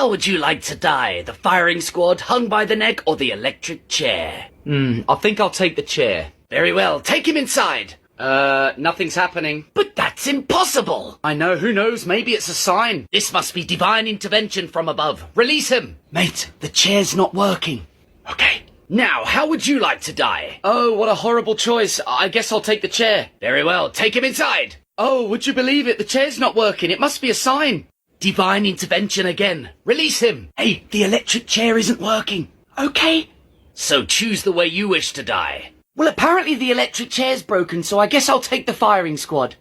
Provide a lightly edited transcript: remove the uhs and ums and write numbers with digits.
How would you like to die? The firing squad, hung by the neck, or the electric chair? I think I'll take the chair. Very well, take him inside. Nothing's happening. But that's impossible. I know, who knows, maybe it's a sign. This must be divine intervention from above. Release him. Mate, the chair's not working. Okay. Now, how would you like to die? Oh, what a horrible choice. I guess I'll take the chair. Very well, take him inside. Oh, would you believe it? The chair's not working. It must be a sign. Divine intervention again. Release him. Hey, the electric chair isn't working. Okay. So choose the way you wish to die. Well, apparently the electric chair's broken, so I guess I'll take the firing squad.